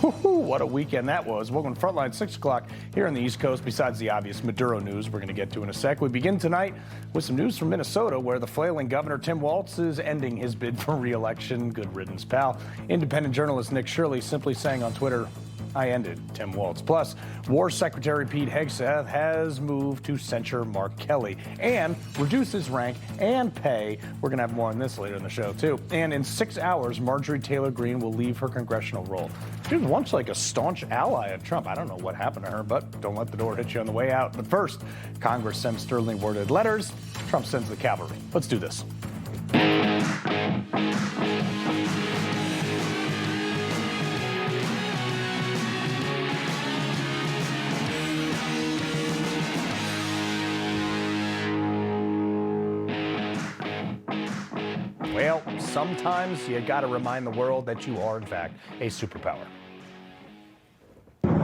What a weekend that was. Welcome to Frontline, 6 o'clock here on the East Coast. Besides the obvious Maduro news we're going to get to in a sec, we begin tonight with some news from Minnesota, where the flailing Governor Tim Walz is ending his bid for re-election. Good riddance, pal. Independent journalist Nick Shirley simply saying on Twitter, "I ended Tim Walz." Plus, War Secretary Pete Hegseth has moved to censure Mark Kelly and reduce his rank and pay. We're going to have more on this later in the show, too. And in 6 hours, Marjorie Taylor Greene will leave her congressional role. She was once like a staunch ally of Trump. I don't know what happened to her, but don't let the door hit you on the way out. But first, Congress sends sternly worded letters. Trump sends the cavalry. Let's do this. Well, sometimes you got to remind the world that you are, in fact, a superpower.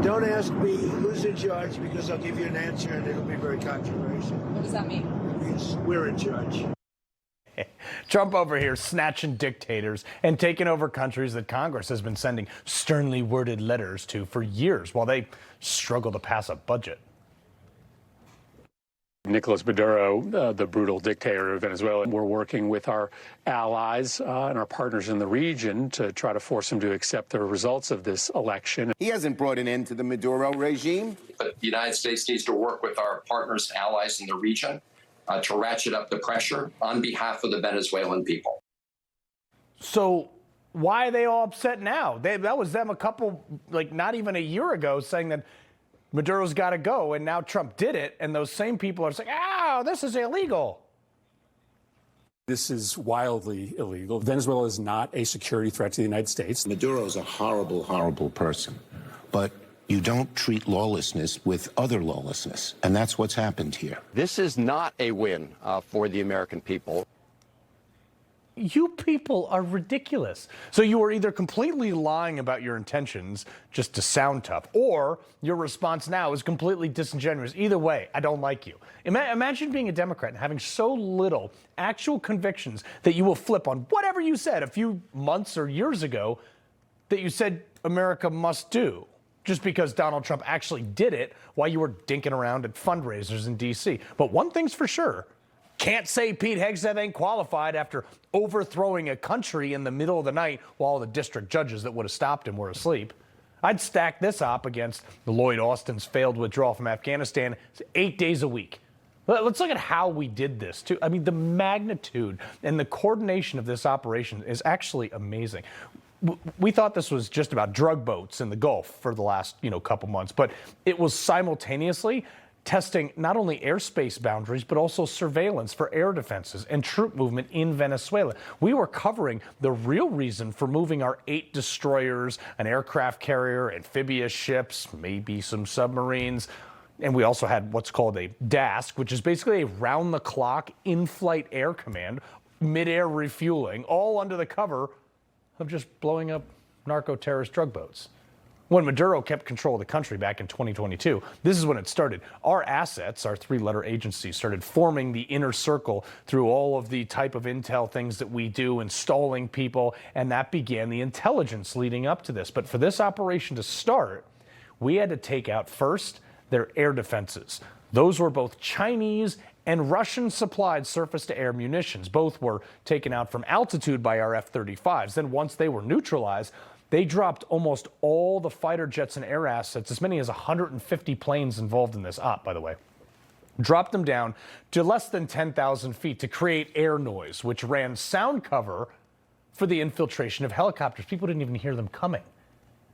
Don't ask me who's in charge, because I'll give you an answer and it'll be very controversial. What does that mean? It means we're in charge. Trump over here snatching dictators and taking over countries that Congress has been sending sternly worded letters to for years while they struggle to pass a budget. Nicolas Maduro, the brutal dictator of Venezuela. We're working with our allies and our partners in the region to try to force him to accept the results of this election. He hasn't brought an end to the Maduro regime. But the United States needs to work with our partners and allies in the region to ratchet up the pressure on behalf of the Venezuelan people. So why are they all upset now? That was them a couple, like not even a year ago, saying that Maduro's got to go, and now Trump did it, and those same people are saying, "Oh, this is illegal." This is wildly illegal. Venezuela is not a security threat to the United States. Maduro is a horrible, horrible person, but you don't treat lawlessness with other lawlessness, and that's what's happened here. This is not a win for the American people. You people are ridiculous. So you are either completely lying about your intentions just to sound tough, or your response now is completely disingenuous. Either way, I don't like you. Imagine being a Democrat and having so little actual convictions that you will flip on whatever you said a few months or years ago that you said America must do, just because Donald Trump actually did it while you were dinking around at fundraisers in D.C. But one thing's for sure. Can't say Pete Hegseth ain't qualified after overthrowing a country in the middle of the night while the district judges that would have stopped him were asleep. I'd stack this op against Lloyd Austin's failed withdrawal from Afghanistan 8 days a week. Let's look at how we did this, too. I mean, the magnitude and the coordination of this operation is actually amazing. We thought this was just about drug boats in the Gulf for the last, couple months, but it was simultaneously testing not only airspace boundaries, but also surveillance for air defenses and troop movement in Venezuela. We were covering the real reason for moving our 8 destroyers, an aircraft carrier, amphibious ships, maybe some submarines. And we also had what's called a DASC, which is basically a round-the-clock in-flight air command, mid-air refueling, all under the cover of just blowing up narco-terrorist drug boats. When Maduro kept control of the country back in 2022, this is when it started. Our assets, our 3-letter agency, started forming the inner circle through all of the type of intel things that we do, installing people, and that began the intelligence leading up to this. But for this operation to start, we had to take out first their air defenses. Those were both Chinese and Russian-supplied surface-to-air munitions. Both were taken out from altitude by our F-35s. Then once they were neutralized, they dropped almost all the fighter jets and air assets, as many as 150 planes involved in this op, by the way. Dropped them down to less than 10,000 feet to create air noise, which ran sound cover for the infiltration of helicopters. People didn't even hear them coming.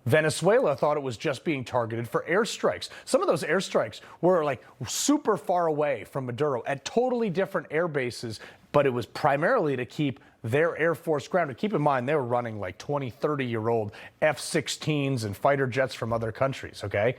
Venezuela thought it was just being targeted for airstrikes. Some of those airstrikes were like super far away from Maduro at totally different air bases, but it was primarily to keep their Air Force grounded. Keep in mind, they were running like 20, 30-year-old F-16s and fighter jets from other countries, okay?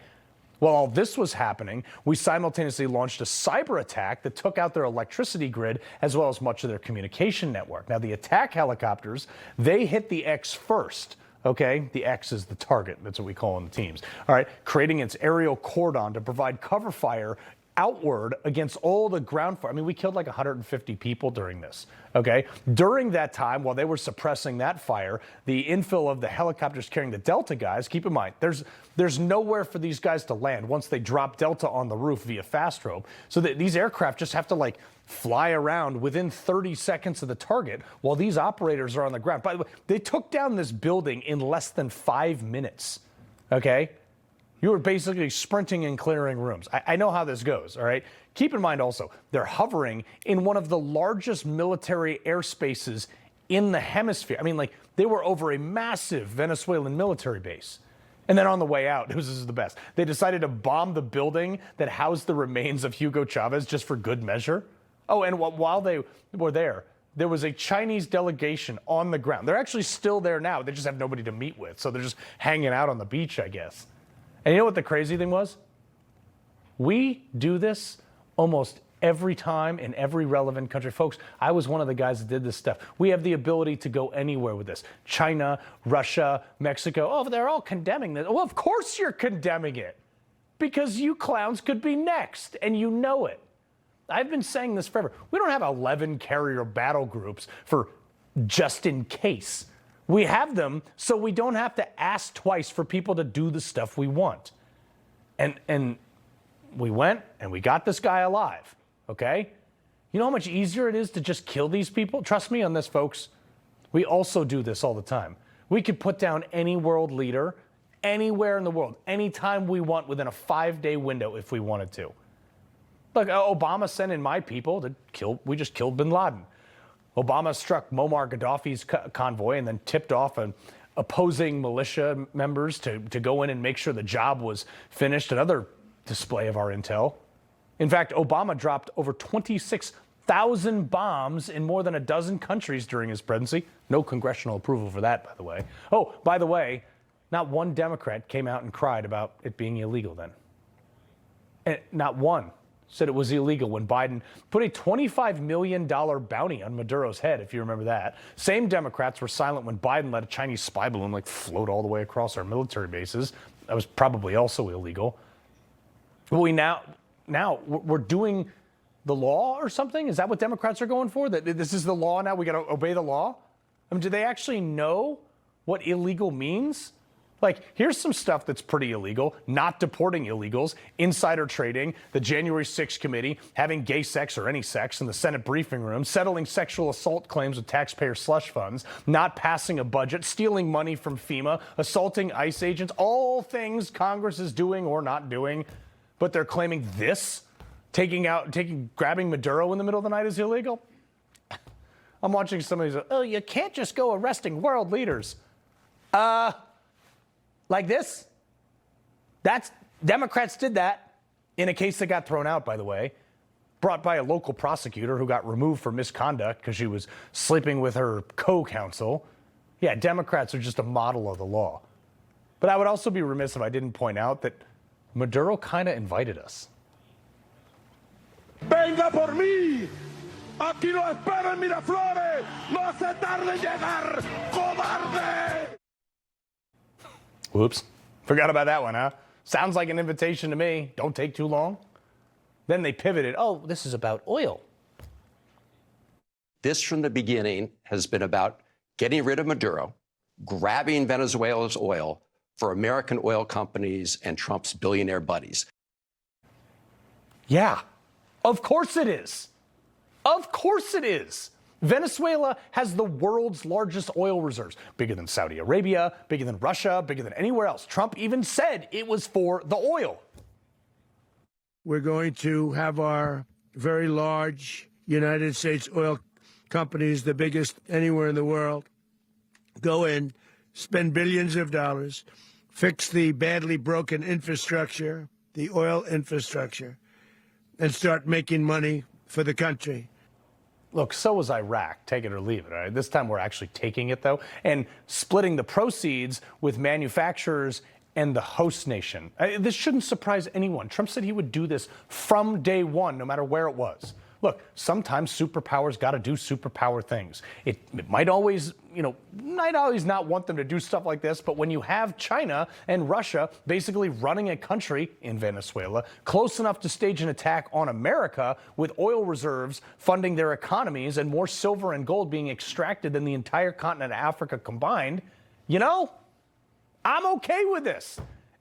While all this was happening, we simultaneously launched a cyber attack that took out their electricity grid as well as much of their communication network. Now, the attack helicopters, they hit the X first. Okay, the X is the target. That's what we call in the teams. All right, creating its aerial cordon to provide cover fire outward against all the ground force. I mean, we killed like 150 people during this, okay? During that time, while they were suppressing that fire, the infill of the helicopters carrying the Delta guys, keep in mind, there's nowhere for these guys to land once they drop Delta on the roof via fast rope. So that these aircraft just have to like fly around within 30 seconds of the target while these operators are on the ground. By the way, they took down this building in less than 5 minutes, okay? You were basically sprinting and clearing rooms. I know how this goes, all right? Keep in mind also, they're hovering in one of the largest military airspaces in the hemisphere. I mean, like, they were over a massive Venezuelan military base. And then on the way out, this is the best, they decided to bomb the building that housed the remains of Hugo Chavez just for good measure. Oh, and while they were there was a Chinese delegation on the ground. They're actually still there now. They just have nobody to meet with, so they're just hanging out on the beach, I guess. And you know what the crazy thing was? We do this almost every time in every relevant country. Folks, I was one of the guys that did this stuff. We have the ability to go anywhere with this. China, Russia, Mexico. Oh, they're all condemning this. Well, of course you're condemning it. Because you clowns could be next, and you know it. I've been saying this forever. We don't have 11 carrier battle groups for just in case. We have them so we don't have to ask twice for people to do the stuff we want. And we went and we got this guy alive, okay? You know how much easier it is to just kill these people? Trust me on this, folks. We also do this all the time. We could put down any world leader anywhere in the world, anytime we want within a 5-day window if we wanted to. Look, Obama sent in my people to kill, we just killed bin Laden. Obama struck Muammar Gaddafi's convoy and then tipped off opposing militia members to go in and make sure the job was finished. Another display of our intel. In fact, Obama dropped over 26,000 bombs in more than a dozen countries during his presidency. No congressional approval for that, by the way. Oh, by the way, not one Democrat came out and cried about it being illegal then. And not one said it was illegal when Biden put a $25 million bounty on Maduro's head, if you remember that. Same Democrats were silent when Biden let a Chinese spy balloon like float all the way across our military bases. That was probably also illegal. We now we're doing the law or something? Is that what Democrats are going for? That this is the law now, we got to obey the law? I mean, do they actually know what illegal means? Like, here's some stuff that's pretty illegal: not deporting illegals, insider trading, the January 6th committee, having gay sex or any sex in the Senate briefing room, settling sexual assault claims with taxpayer slush funds, not passing a budget, stealing money from FEMA, assaulting ICE agents, all things Congress is doing or not doing. But they're claiming this, grabbing Maduro in the middle of the night is illegal. I'm watching somebody say, oh, you can't just go arresting world leaders. Like this? Democrats did that in a case that got thrown out, by the way, brought by a local prosecutor who got removed for misconduct because she was sleeping with her co-counsel. Yeah, Democrats are just a model of the law. But I would also be remiss if I didn't point out that Maduro kind of invited us. Venga por mí. Aquí lo espero en Miraflores. No se tarde en llegar, cobarde. Whoops. Forgot about that one, huh? Sounds like an invitation to me. Don't take too long. Then they pivoted. Oh, this is about oil. This, from the beginning, has been about getting rid of Maduro, grabbing Venezuela's oil for American oil companies and Trump's billionaire buddies. Yeah, of course it is. Of course it is. Venezuela has the world's largest oil reserves, bigger than Saudi Arabia, bigger than Russia, bigger than anywhere else. Trump even said it was for the oil. We're going to have our very large United States oil companies, the biggest anywhere in the world, go in, spend billions of dollars, fix the badly broken infrastructure, the oil infrastructure, and start making money for the country. Look, so was Iraq. Take it or leave it. All right? This time we're actually taking it, though, and splitting the proceeds with manufacturers and the host nation. This shouldn't surprise anyone. Trump said he would do this from day one, no matter where it was. Look, sometimes superpowers got to do superpower things. It might always, might always not want them to do stuff like this, but when you have China and Russia basically running a country in Venezuela close enough to stage an attack on America with oil reserves funding their economies and more silver and gold being extracted than the entire continent of Africa combined, I'm okay with this.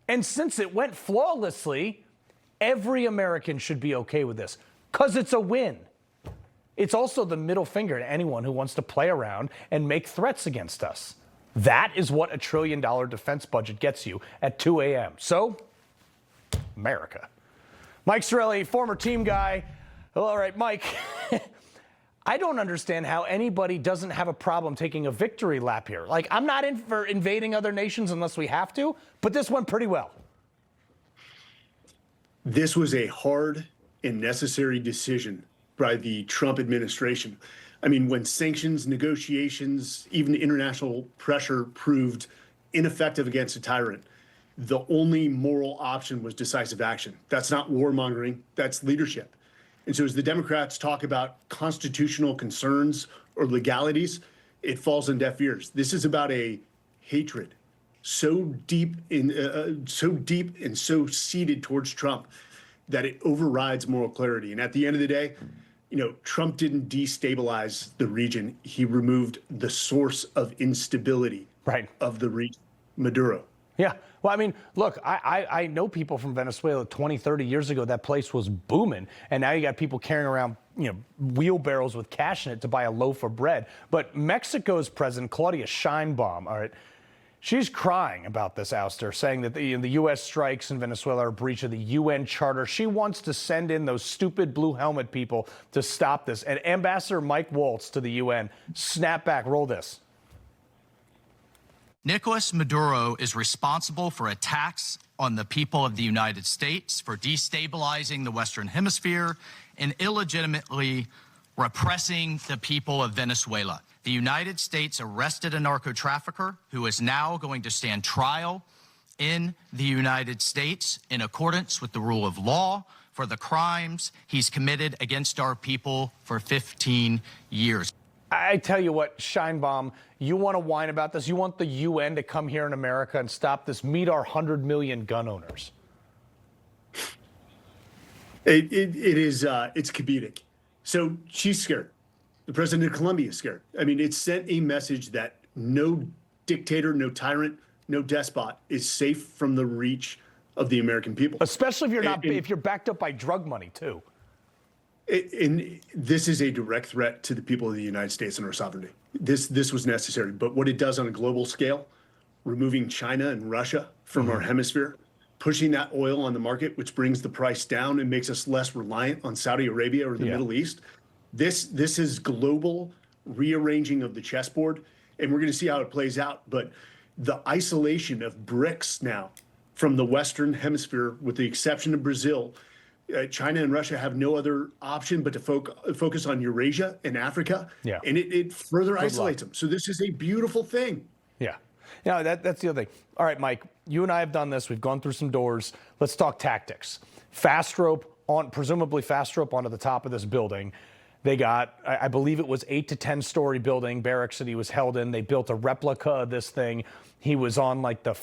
And since it went flawlessly, every American should be okay with this. Because it's a win. It's also the middle finger to anyone who wants to play around and make threats against us. That is what $1 trillion defense budget gets you at 2 a.m. So, America. Mike Sarraille, former team guy. All right, Mike, I don't understand how anybody doesn't have a problem taking a victory lap here. Like, I'm not in for invading other nations unless we have to, but this went pretty well. This was a hard and necessary decision by the Trump administration. I mean, when sanctions, negotiations, even international pressure proved ineffective against a tyrant, the only moral option was decisive action. That's not warmongering, that's leadership. And so as the Democrats talk about constitutional concerns or legalities, it falls on deaf ears. This is about a hatred so deep and so seated towards Trump that it overrides moral clarity. And at the end of the day, Trump didn't destabilize the region. He removed the source of instability of the region, Maduro. Yeah. Well, I mean, look, I know people from Venezuela 20, 30 years ago. That place was booming. And now you got people carrying around, wheelbarrows with cash in it to buy a loaf of bread. But Mexico's president, Claudia Sheinbaum, all right, she's crying about this ouster, saying that the U.S. strikes in Venezuela are a breach of the UN Charter. She wants to send in those stupid blue helmet people to stop this. And Ambassador Mike Walz to the UN, snap back, roll this. Nicolas Maduro is responsible for attacks on the people of the United States, for destabilizing the Western Hemisphere, and illegitimately repressing the people of Venezuela. The United States arrested a narco trafficker who is now going to stand trial in the United States in accordance with the rule of law for the crimes he's committed against our people for 15 years. I tell you what, Sheinbaum, you want to whine about this? You want the UN to come here in America and stop this? Meet our 100 million gun owners. It's comedic. So she's scared. The president of Colombia is scared. I mean, it sent a message that no dictator, no tyrant, no despot is safe from the reach of the American people. Especially if you're not, if you're backed up by drug money too. And this is a direct threat to the people of the United States and our sovereignty. This was necessary. But what it does on a global scale, removing China and Russia from our hemisphere, pushing that oil on the market, which brings the price down and makes us less reliant on Saudi Arabia or the Middle East. This is global rearranging of the chessboard, and we're going to see how it plays out. But the isolation of BRICS now from the Western Hemisphere, with the exception of Brazil, China and Russia have no other option but to focus on Eurasia and Africa, and it further isolates them. So this is a beautiful thing. Yeah. That's the other thing. All right, Mike, you and I have done this. We've gone through some doors. Let's talk tactics. Presumably fast rope onto the top of this building. They got, I believe it was 8 to 10 story building, barracks that he was held in. They built a replica of this thing. He was on like the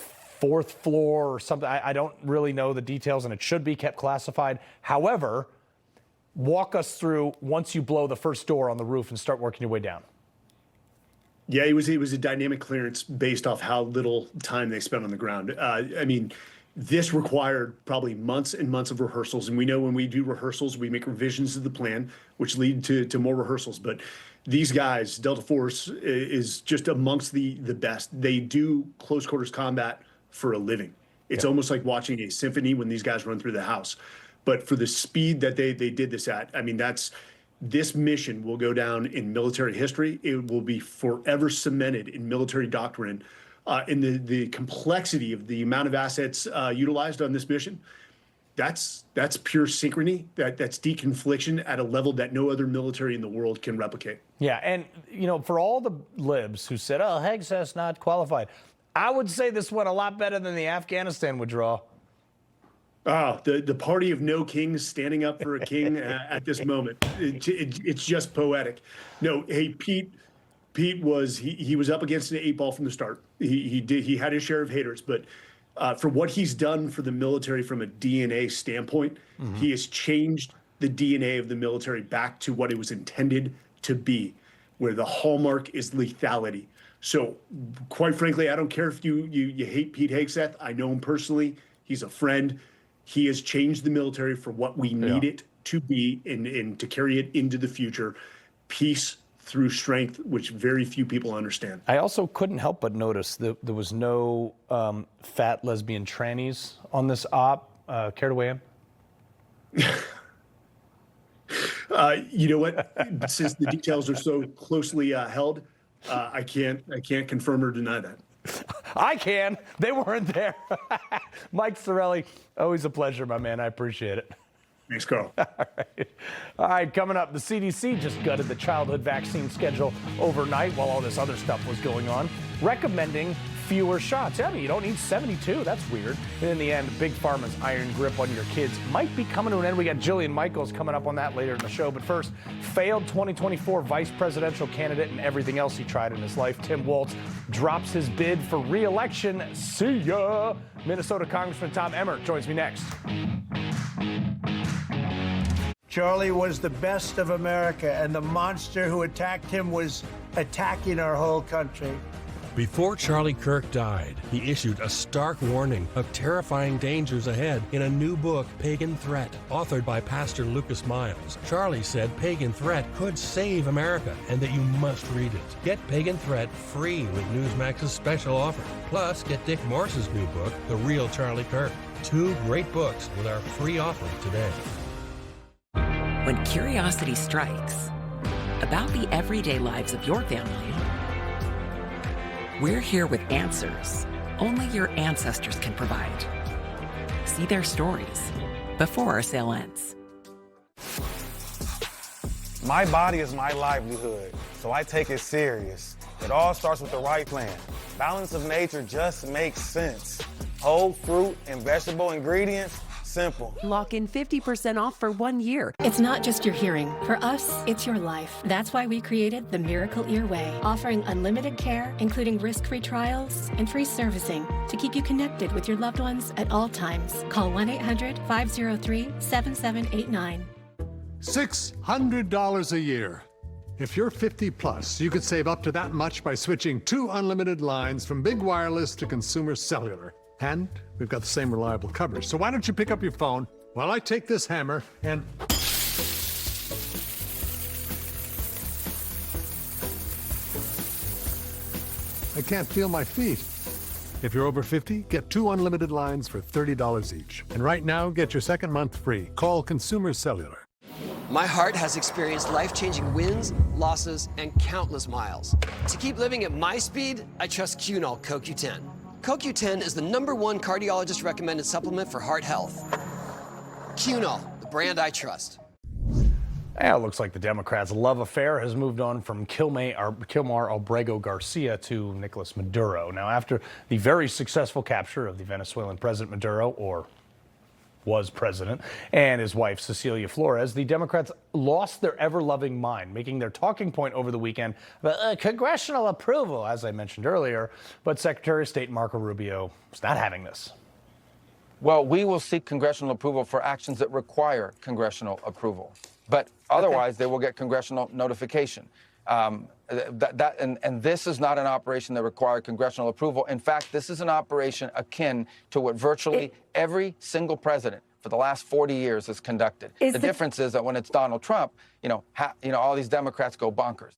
4th floor or something. I don't really know the details, and it should be kept classified. However, walk us through once you blow the first door on the roof and start working your way down. Yeah, it was a dynamic clearance based off how little time they spent on the ground. I mean, this required probably months and months of rehearsals. And we know when we do rehearsals, we make revisions to the plan, which lead to more rehearsals. But these guys, Delta Force is just amongst the best. They do close quarters combat for a living. It's almost like watching a symphony when these guys run through the house. But for the speed that they did this at, I mean, this mission will go down in military history. It will be forever cemented in military doctrine. In the complexity of the amount of assets utilized on this mission, that's pure synchrony. That's deconfliction at a level that no other military in the world can replicate. Yeah, and for all the libs who said, "Oh, Hegseth's not qualified," I would say this went a lot better than the Afghanistan withdrawal. The party of no kings standing up for a king at this moment. It's just poetic. No, hey, Pete was he was up against an 8-ball from the start. He had his share of haters, but for what he's done for the military from a DNA standpoint, he has changed the DNA of the military back to what it was intended to be, where the hallmark is lethality. So, quite frankly, I don't care if you hate Pete Hegseth. I know him personally. He's a friend. He has changed the military for what we need it to be and to carry it into the future. Peace through strength, which very few people understand. I also couldn't help but notice that there was no fat lesbian trannies on this op. Care to weigh in? You know what? Since the details are so closely held, I can't confirm or deny that. I can. They weren't there. Mike Sarraille, always a pleasure, my man. I appreciate it. Thanks, Carl. All right, coming up, the CDC just gutted the childhood vaccine schedule overnight while all this other stuff was going on, recommending fewer shots. Yeah, I mean, you don't need 72. That's weird. And in the end, Big Pharma's iron grip on your kids might be coming to an end. We got Jillian Michaels coming up on that later in the show. But first, failed 2024 vice presidential candidate and everything else he tried in his life, Tim Walz, drops his bid for re-election. See ya! Minnesota Congressman Tom Emmer joins me next. Charlie was the best of America, and the monster who attacked him was attacking our whole country. Before Charlie Kirk died, he issued a stark warning of terrifying dangers ahead in a new book, Pagan Threat, authored by Pastor Lucas Miles. Charlie said Pagan Threat could save America and that you must read it. Get Pagan Threat free with Newsmax's special offer. Plus, get Dick Morse's new book, The Real Charlie Kirk. 2 great books with our free offer today. When curiosity strikes about the everyday lives of your family, we're here with answers only your ancestors can provide. See their stories before our sale ends. My body is my livelihood, so I take it serious. It all starts with the right plan. Balance of nature just makes sense. Whole fruit and vegetable ingredients, simple. Lock in 50% off for 1 year. It's not just your hearing. For us, it's your life. That's why we created the Miracle Ear Way, offering unlimited care, including risk-free trials and free servicing to keep you connected with your loved ones at all times. Call 1-800-503-7789. $600 a year. If you're 50 plus, you could save up to that much by switching 2 unlimited lines from Big Wireless to Consumer Cellular. And we've got the same reliable coverage. So why don't you pick up your phone while I take this hammer and... I can't feel my feet. If you're over 50, get 2 unlimited lines for $30 each. And right now, get your second month free. Call Consumer Cellular. My heart has experienced life-changing wins, losses, and countless miles. To keep living at my speed, I trust Cunol CoQ10. CoQ10 is the #1 cardiologist-recommended supplement for heart health. Cunol, the brand I trust. It looks like the Democrats' love affair has moved on from Kilmar Albrego Garcia to Nicolas Maduro. Now, after the very successful capture of the Venezuelan President Maduro, or was president, and his wife Cecilia Flores, the Democrats lost their ever-loving mind, making their talking point over the weekend about congressional approval, as I mentioned earlier. But Secretary of State Marco Rubio is not having this. Well, we will seek congressional approval for actions that require congressional approval. But otherwise, they will get congressional notification. And this is not an operation that required congressional approval. In fact, this is an operation akin to what virtually every single president for the last 40 years has conducted. The difference is that when it's Donald Trump, all these Democrats go bonkers.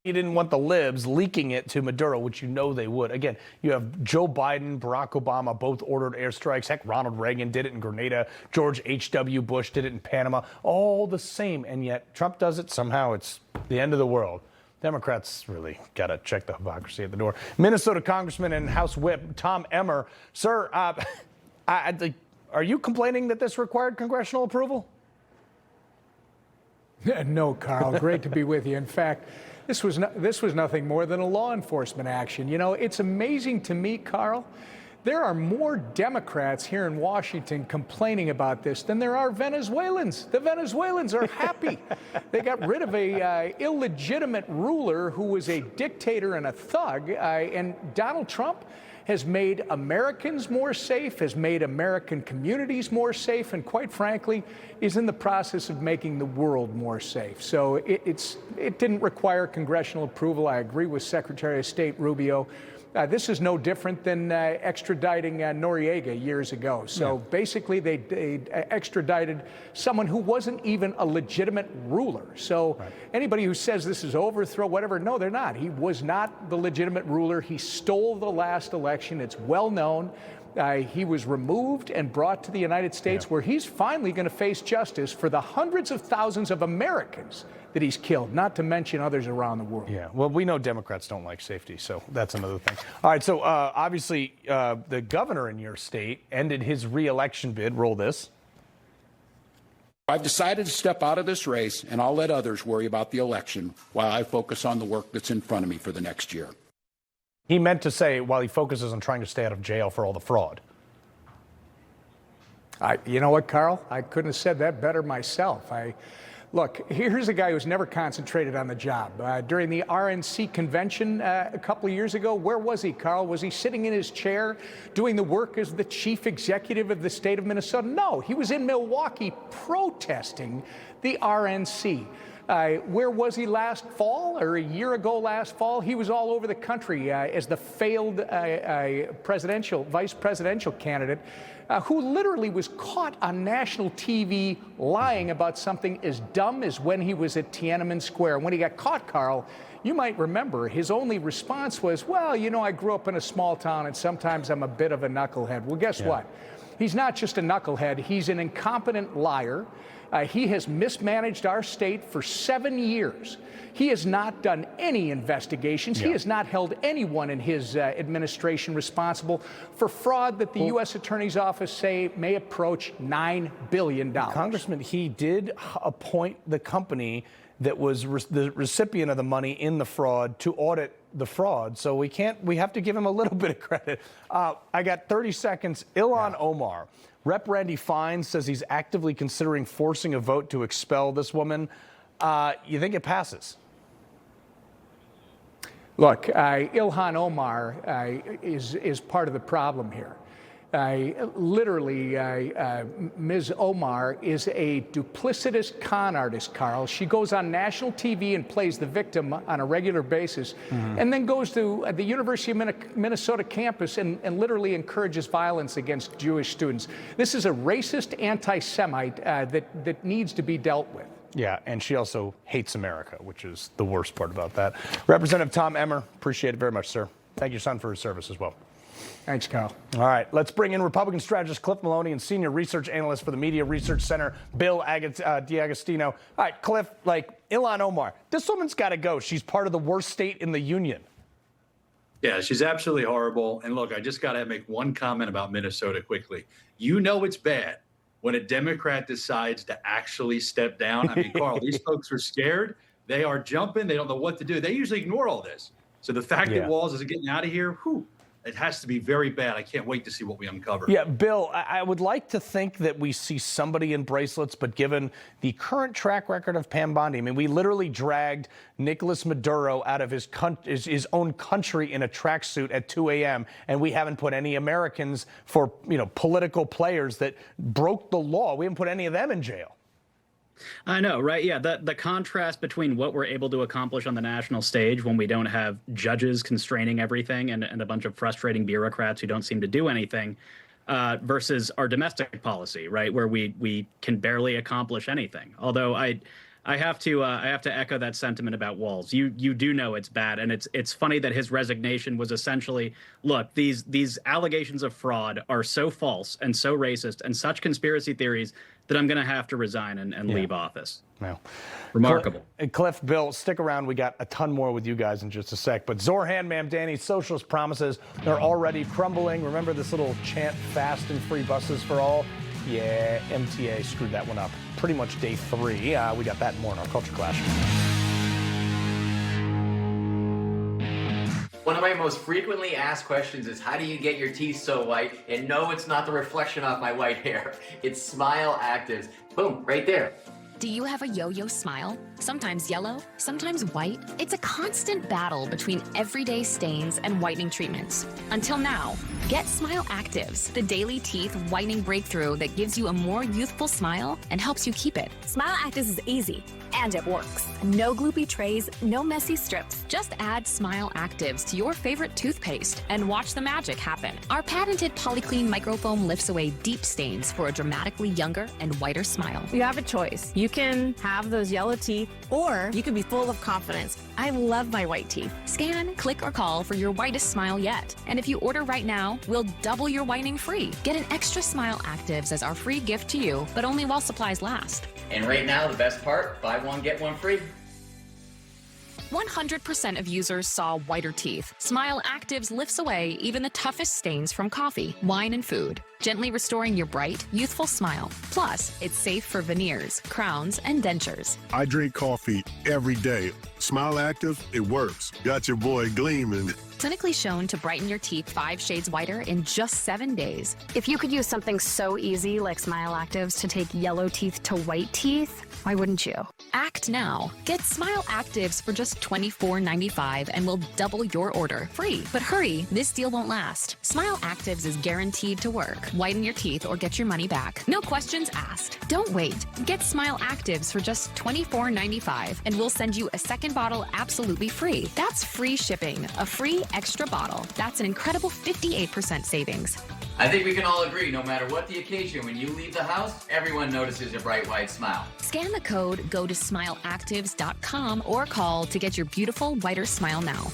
He didn't want the libs leaking it to Maduro, which you know they would. Again, you have Joe Biden, Barack Obama both ordered airstrikes. Heck, Ronald Reagan did it in Grenada. George H.W. Bush did it in Panama. All the same. And yet Trump does it. Somehow it's the end of the world. Democrats really got to check the hypocrisy at the door. Minnesota Congressman and House Whip Tom Emmer. Sir, are you complaining that this required congressional approval? No, Carl. Great to be with you. In fact, this was nothing more than a law enforcement action. You know, it's amazing to me, Carl, There are more Democrats here in Washington complaining about this than there are Venezuelans. The Venezuelans are happy. They got rid of a illegitimate ruler who was a dictator and a thug, and Donald Trump has made Americans more safe, has made American communities more safe, and quite frankly, is in the process of making the world more safe. So it didn't require congressional approval. I agree with Secretary of State Rubio. This is no different than extraditing Noriega years ago. So basically, they extradited someone who wasn't even a legitimate ruler. So anybody who says this is overthrow, whatever, no, they're not. He was not the legitimate ruler. He stole the last election. It's well known. He was removed and brought to the United States, where he's finally going to face justice for the hundreds of thousands of Americans that he's killed, not to mention others around the world. Yeah, well, we know Democrats don't like safety, so that's another thing. All right, so obviously the governor in your state ended his re-election bid. Roll this. I've decided to step out of this race, and I'll let others worry about the election while I focus on the work that's in front of me for the next year. He meant to say while he focuses on trying to stay out of jail for all the fraud. You know what, Carl? I couldn't have said that better myself. Look, here's a guy who's never concentrated on the job. During the RNC convention a couple of years ago, where was he, Carl? Was he sitting in his chair doing the work as the chief executive of the state of Minnesota? No, he was in Milwaukee protesting the RNC. Where was he last fall, or a year ago last fall? He was all over the country as the failed vice presidential candidate who literally was caught on national TV lying about something as dumb as when he was at Tiananmen Square. When he got caught, Carl, you might remember his only response was, well, you know, I grew up in a small town and sometimes I'm a bit of a knucklehead. Well, guess what? He's not just a knucklehead. He's an incompetent liar. He has mismanaged our state for 7 years. He has not done any investigations. He has not held anyone in his administration responsible for fraud that the U.S. Attorney's Office say may approach $9 billion. Congressman, he did appoint the company that was the recipient of the money in the fraud to audit the fraud. So we have to give him a little bit of credit. I got 30 seconds. Ilhan Omar. Rep. Randy Fines says he's actively considering forcing a vote to expel this woman. You think it passes? Look, Ilhan Omar is part of the problem here. Literally, Ms. Omar is a duplicitous con artist, Carl. She goes on national TV and plays the victim on a regular basis, and then goes to the University of Minnesota campus and literally encourages violence against Jewish students. This is a racist anti-Semite that needs to be dealt with. Yeah, and she also hates America, which is the worst part about that. Representative Tom Emmer, appreciate it very much, sir. Thank your son for his service as well. Thanks, Carl. All right, let's bring in Republican strategist Cliff Maloney and senior research analyst for the Media Research Center, Bill D'Agostino. All right, Cliff, Ilhan Omar, this woman's got to go. She's part of the worst state in the union. Yeah, she's absolutely horrible. And look, I just got to make one comment about Minnesota quickly. You know it's bad when a Democrat decides to actually step down. I mean, Carl, these folks are scared. They are jumping. They don't know what to do. They usually ignore all this. So the fact that Walz is getting out of here, it has to be very bad. I can't wait to see what we uncover. Yeah, Bill, I would like to think that we see somebody in bracelets, but given the current track record of Pam Bondi, I mean, we literally dragged Nicolas Maduro out of his own country in a tracksuit at 2 a.m., and we haven't put any Americans for, political players that broke the law. We haven't put any of them in jail. I know, right? Yeah, the contrast between what we're able to accomplish on the national stage when we don't have judges constraining everything and a bunch of frustrating bureaucrats who don't seem to do anything versus our domestic policy, right, where we can barely accomplish anything. Although I have to echo that sentiment about Walz. You do know it's bad, and it's funny that his resignation was essentially, look, these allegations of fraud are so false and so racist and such conspiracy theories that I'm going to have to resign and leave office. Well, remarkable. Cliff, Bill, stick around. We got a ton more with you guys in just a sec. But Zorhan Mamdani's socialist promises, they're already crumbling. Remember this little chant, fast and free buses for all? Yeah, MTA screwed that one up. Pretty much day 3. We got that and more in our Culture Clash. One of my most frequently asked questions is, how do you get your teeth so white? And no, it's not the reflection off my white hair. It's Smile Actives. Boom, right there. Do you have a yo-yo smile? Sometimes yellow, sometimes white. It's a constant battle between everyday stains and whitening treatments. Until now, get Smile Actives, the daily teeth whitening breakthrough that gives you a more youthful smile and helps you keep it. Smile Actives is easy, and it works. No gloopy trays, no messy strips. Just add Smile Actives to your favorite toothpaste and watch the magic happen. Our patented Polyclean microfoam lifts away deep stains for a dramatically younger and whiter smile. You have a choice. You can have those yellow teeth, or you can be full of confidence. I love my white teeth. Scan, click, or call for your whitest smile yet. And if you order right now, we'll double your whitening free. Get an extra Smile Actives as our free gift to you, but only while supplies last. And right now, the best part, buy one, get one free. 100% of users saw whiter teeth. Smile Actives lifts away even the toughest stains from coffee, wine, and food, gently restoring your bright, youthful smile. Plus, it's safe for veneers, crowns, and dentures. I drink coffee every day. Smile Active, it works. Got your boy gleaming. Clinically shown to brighten your teeth 5 shades whiter in just 7 days. If you could use something so easy like Smile Actives to take yellow teeth to white teeth, why wouldn't you? Act now. Get Smile Actives for just $24.95 and we'll double your order free. But hurry, this deal won't last. Smile Actives is guaranteed to work. Whiten your teeth or get your money back. No questions asked. Don't wait. Get Smile Actives for just $24.95 and we'll send you a second bottle absolutely free. That's free shipping, a free extra bottle. That's an incredible 58% savings. I think we can all agree, no matter what the occasion, when you leave the house, everyone notices your bright white smile. Scan the code, go to smileactives.com or call to get your beautiful whiter smile now.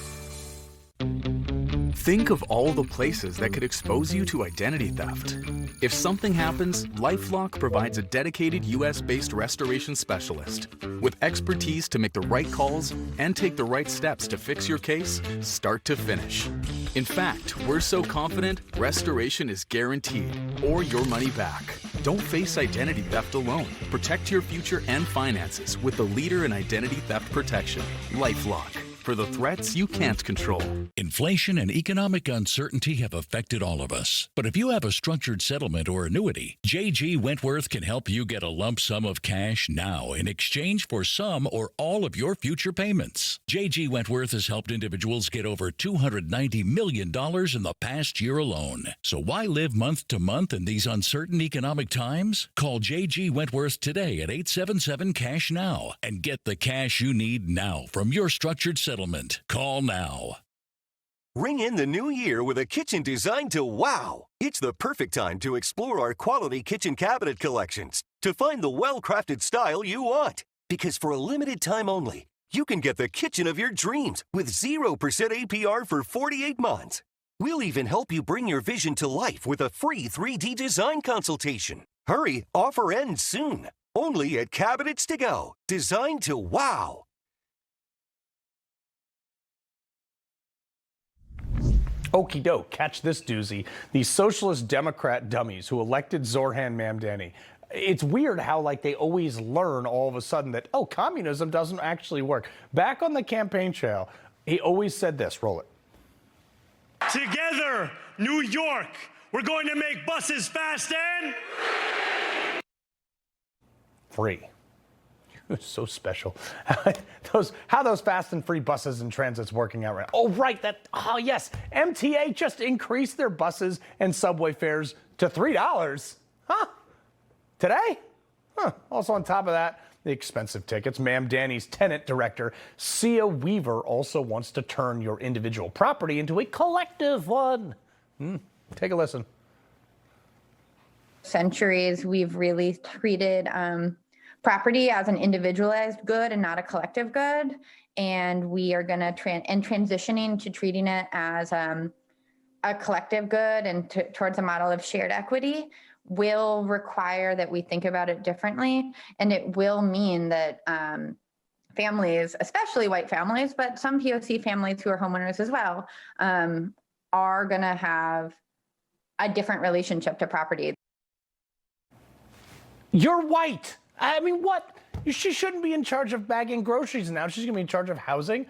Think of all the places that could expose you to identity theft. If something happens, LifeLock provides a dedicated US-based restoration specialist with expertise to make the right calls and take the right steps to fix your case start to finish. In fact, we're so confident restoration is guaranteed or your money back. Don't face identity theft alone. Protect your future and finances with the leader in identity theft protection, LifeLock. For the threats you can't control. Inflation and economic uncertainty have affected all of us. But if you have a structured settlement or annuity, J.G. Wentworth can help you get a lump sum of cash now in exchange for some or all of your future payments. J.G. Wentworth has helped individuals get over $290 million in the past year alone. So why live month to month in these uncertain economic times? Call J.G. Wentworth today at 877-CASH-NOW and get the cash you need now from your structured settlement. Call now. Ring in the new year with a kitchen designed to wow. It's the perfect time to explore our quality kitchen cabinet collections to find the well-crafted style you want. Because for a limited time only, you can get the kitchen of your dreams with 0% APR for 48 months. We'll even help you bring your vision to life with a free 3D design consultation. Hurry, offer ends soon. Only at Cabinets to Go. Designed to wow. Okie doke, catch this doozy. These socialist Democrat dummies who elected Zorhan Mamdani. It's weird how they always learn all of a sudden that, oh, communism doesn't actually work. Back on the campaign trail, he always said this, roll it. Together, New York, we're going to make buses fast and free. So special. How those fast and free buses and transits working out right now. Oh, right. Oh, yes. MTA just increased their buses and subway fares to $3. Huh? Today? Huh. Also on top of that, the expensive tickets. Mamdani's tenant director, Sia Weaver, also wants to turn your individual property into a collective one. Take a listen. Centuries, we've really treated property as an individualized good and not a collective good. And we are going to transitioning to treating it as a collective good and towards a model of shared equity will require that we think about it differently. And it will mean that families, especially white families, but some POC families who are homeowners as well, are going to have a different relationship to property. You're white. I mean, what? She shouldn't be in charge of bagging groceries now. She's going to be in charge of housing.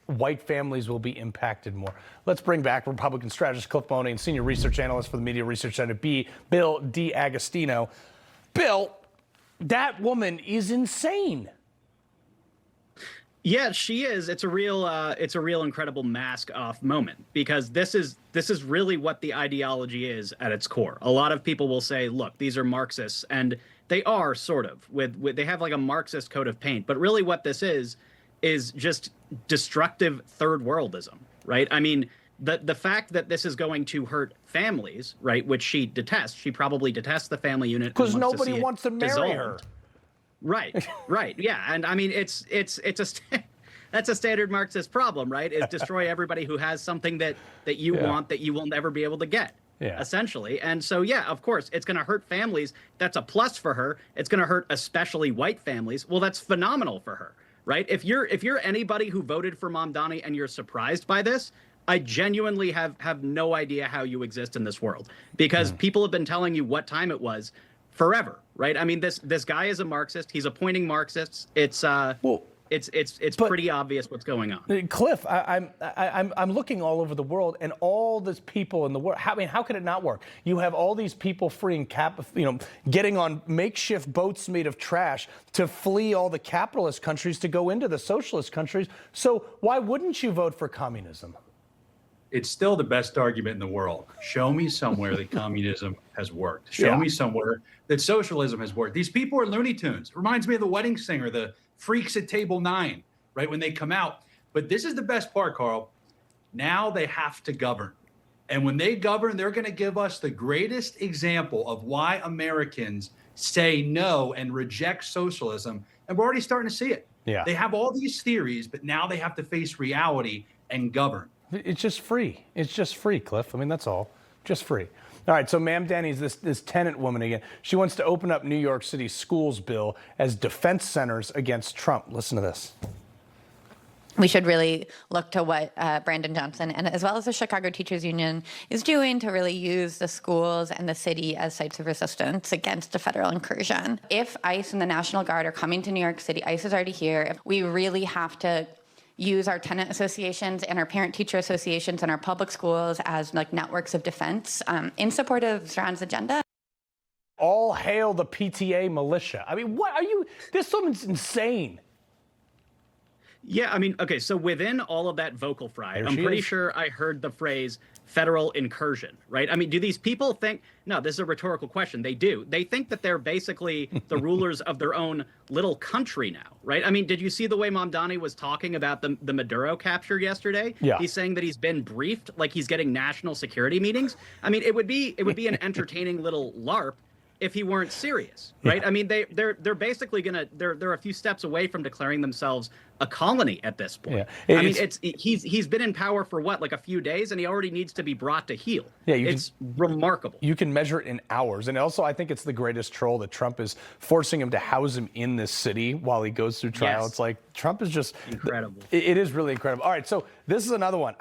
white families will be impacted more. Let's bring back Republican strategist Cliff Maloney and senior research analyst for the Media Research Center, Bill D'Agostino. Bill, that woman is insane. Yeah, she is. It's a real incredible mask off moment, because this is really what the ideology is at its core. A lot of people will say, look, these are Marxists, and they are sort of they have like a Marxist coat of paint, but really what this is just destructive third worldism, right? I mean, the fact that this is going to hurt families, right, which she detests. She probably detests the family unit because nobody wants to marry her. Right, yeah, and I mean that's a standard Marxist problem, right? Is destroy everybody who has something that you want that you will never be able to get, essentially. And so, yeah, of course, it's going to hurt families. That's a plus for her. It's going to hurt especially white families. Well, that's phenomenal for her, right? If you're anybody who voted for Mamdani and you're surprised by this, I genuinely have no idea how you exist in this world, because people have been telling you what time it was forever, right? I mean, this guy is a Marxist. He's appointing Marxists. It's pretty obvious what's going on. Cliff, I'm looking all over the world, and all these people in the world. I mean, how could it not work? You have all these people getting on makeshift boats made of trash to flee all the capitalist countries to go into the socialist countries. So why wouldn't you vote for communism? It's still the best argument in the world. Show me somewhere that communism has worked. Show me somewhere that socialism has worked. These people are Looney Tunes. It reminds me of The Wedding Singer, the freaks at table 9, right, when they come out. But this is the best part, Carl. Now they have to govern. And when they govern, they're going to give us the greatest example of why Americans say no and reject socialism. And we're already starting to see it. Yeah. They have all these theories, but now they have to face reality and govern. It's just free. It's just free, Cliff. I mean, that's all. Just free. All right, so Mamdani's this tenant woman again. She wants to open up New York City schools, Bill, as defense centers against Trump. Listen to this. We should really look to what Brandon Johnson and as well as the Chicago Teachers Union is doing to really use the schools and the city as sites of resistance against a federal incursion. If ICE and the National Guard are coming to New York City, ICE is already here. We really have to use our tenant associations and our parent-teacher associations and our public schools as like networks of defense in support of Saran's agenda. All hail the PTA militia. I mean, what are you? This woman's insane. Yeah, I mean, okay, so within all of that vocal fry, I'm pretty sure I heard the phrase federal incursion, right? I mean, do these people think, no, this is a rhetorical question. They do. They think that they're basically the rulers of their own little country now, right? I mean, did you see the way Mamdani was talking about the Maduro capture yesterday? Yeah. He's saying that he's been briefed like he's getting national security meetings. I mean, it would be an entertaining little LARP if he weren't serious, right? I mean, they're basically they're a few steps away from declaring themselves a colony at this point. Yeah. I mean, he's been in power for what, like a few days, and he already needs to be brought to heel. Yeah, it's remarkable. You can measure it in hours, and also I think it's the greatest troll that Trump is forcing him to house him in this city while he goes through trial. Yes. It's like Trump is just incredible. It is really incredible. All right, so this is another one.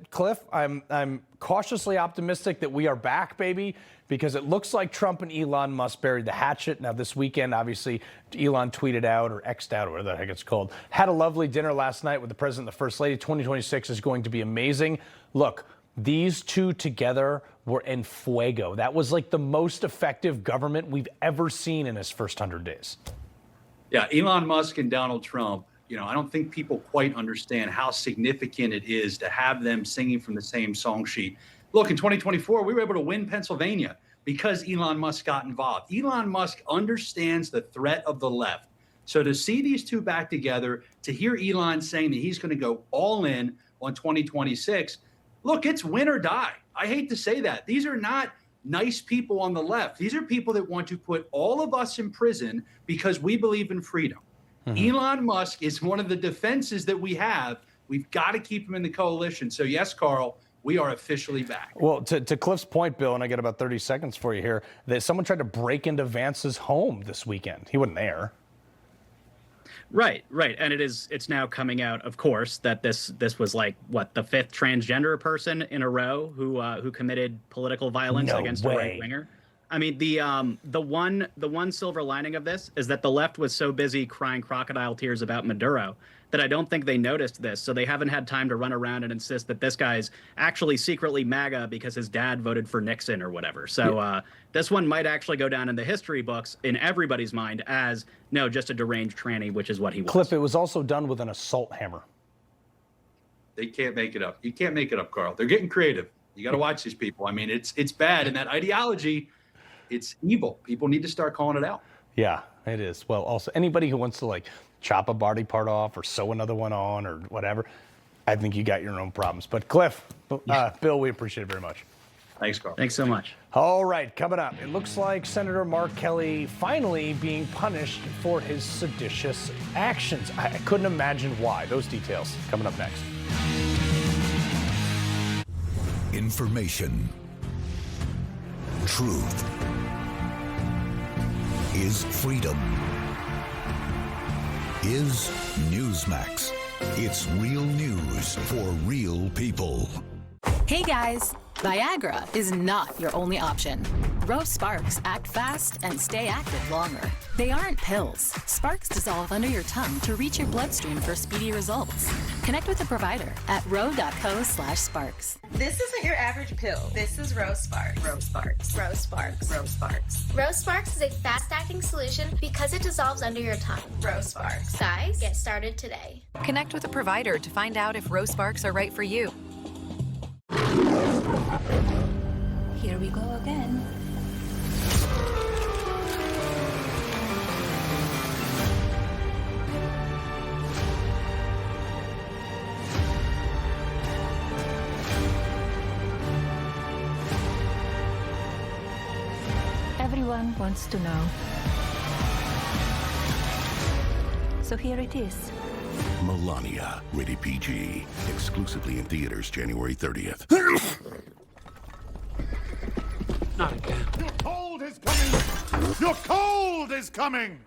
Cliff, I'm cautiously optimistic that we are back, baby, because it looks like Trump and Elon Musk buried the hatchet. Now, this weekend, obviously, Elon tweeted out or X'd out or whatever the heck it's called. Had a lovely dinner last night with the president and the first lady. 2026 is going to be amazing. Look, these two together were en fuego. That was like the most effective government we've ever seen in his first 100 days. Yeah, Elon Musk and Donald Trump, I don't think people quite understand how significant it is to have them singing from the same song sheet. Look, in 2024, we were able to win Pennsylvania because Elon Musk got involved. Elon Musk understands the threat of the left. So to see these two back together, to hear Elon saying that he's going to go all in on 2026, look, it's win or die. I hate to say that. These are not nice people on the left. These are people that want to put all of us in prison because we believe in freedom. Mm-hmm. Elon Musk is one of the defenses that we have. We've got to keep him in the coalition. So yes, Carl, we are officially back. Well, to Cliff's point, Bill, and I got about 30 seconds for you here, that someone tried to break into Vance's home this weekend. He wasn't there. Right. And it's now coming out, of course, that this was like what, the 5th transgender person in a row who committed political violence against a right winger. I mean, the one silver lining of this is that the left was so busy crying crocodile tears about Maduro that I don't think they noticed this, so they haven't had time to run around and insist that this guy's actually secretly MAGA because his dad voted for Nixon or whatever. So this one might actually go down in the history books in everybody's mind as, no, just a deranged tranny, which is what he was. Cliff, it was also done with an assault hammer. They can't make it up. You can't make it up, Carl. They're getting creative. You got to watch these people. I mean, it's bad. And that ideology, it's evil. People need to start calling it out. Yeah, it is. Well, also, anybody who wants to, like, chop a body part off or sew another one on or whatever, I think you got your own problems. But, Cliff, Bill, we appreciate it very much. Thanks, Carl. Thanks so much. All right, coming up, it looks like Senator Mark Kelly finally being punished for his seditious actions. I couldn't imagine why. Those details coming up next. Information. Truth is freedom. Is Newsmax. It's real news for real people. Hey guys, Viagra is not your only option. Rose Sparks act fast and stay active longer. They aren't pills. Sparks dissolve under your tongue to reach your bloodstream for speedy results. Connect with a provider at ro.co/sparks. This isn't your average pill. This is Rose Sparks. Rose Sparks. Rose Sparks. Rose Sparks. Rose Sparks is a fast-acting solution because it dissolves under your tongue. Rose Sparks. Guys, get started today. Connect with a provider to find out if Rose Sparks are right for you. Here we go again. Everyone wants to know. So here it is. Melania, rated PG, exclusively in theaters January 30th. Not again. Your cold is coming! Your cold is coming!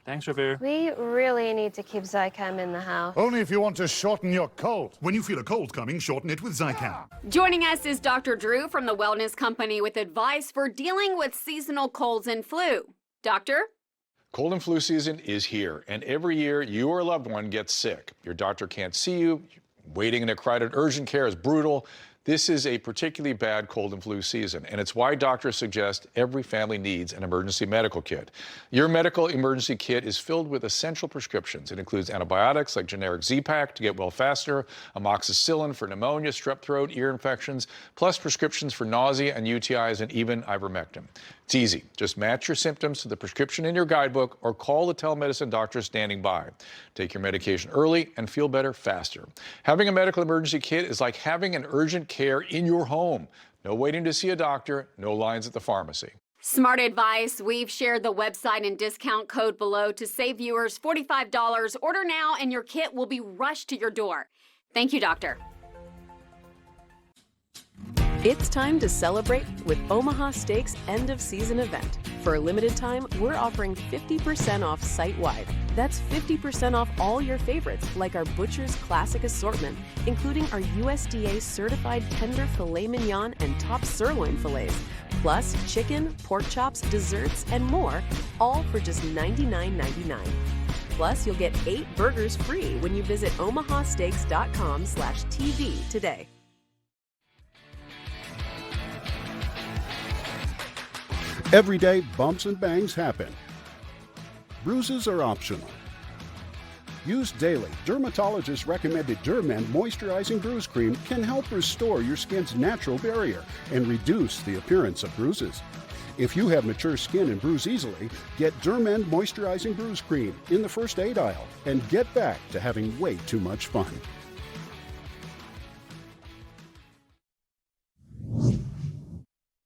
Thanks, Revere. We really need to keep Zycam in the house. Only if you want to shorten your cold. When you feel a cold coming, shorten it with Zycam. Joining us is Dr. Drew from the Wellness Company with advice for dealing with seasonal colds and flu. Doctor? Cold and flu season is here, and every year you or a loved one gets sick. Your doctor can't see you. Waiting in a crowded urgent care is brutal. This is a particularly bad cold and flu season, and it's why doctors suggest every family needs an emergency medical kit. Your medical emergency kit is filled with essential prescriptions. It includes antibiotics like generic Z-Pak to get well faster, amoxicillin for pneumonia, strep throat, ear infections, plus prescriptions for nausea and UTIs, and even ivermectin. It's easy. Just match your symptoms to the prescription in your guidebook or call the telemedicine doctor standing by. Take your medication early and feel better faster. Having a medical emergency kit is like having an urgent care in your home. No waiting to see a doctor, no lines at the pharmacy. Smart advice. We've shared the website and discount code below to save viewers $45. Order now and your kit will be rushed to your door. Thank you, doctor. It's time to celebrate with Omaha Steaks end of season event. For a limited time, we're offering 50% off site-wide. That's 50% off all your favorites, like our Butcher's Classic Assortment, including our USDA certified tender filet mignon and top sirloin fillets, plus chicken, pork chops, desserts, and more, all for just $99.99. Plus, you'll get 8 burgers free when you visit omahasteaks.com/TV today. Every day, bumps and bangs happen. Bruises are optional. Used daily, dermatologist recommended Dermend Moisturizing Bruise Cream can help restore your skin's natural barrier and reduce the appearance of bruises. If you have mature skin and bruise easily, get Dermend Moisturizing Bruise Cream in the first aid aisle and get back to having way too much fun.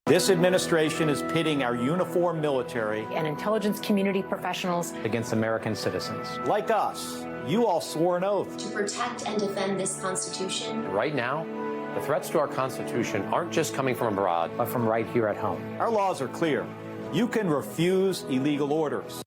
This administration is pitting our uniformed military and intelligence community professionals against American citizens. Like us, you all swore an oath To protect and defend this Constitution. Right now, the threats to our Constitution aren't just coming from abroad, but from right here at home. Our laws are clear. You can refuse illegal orders.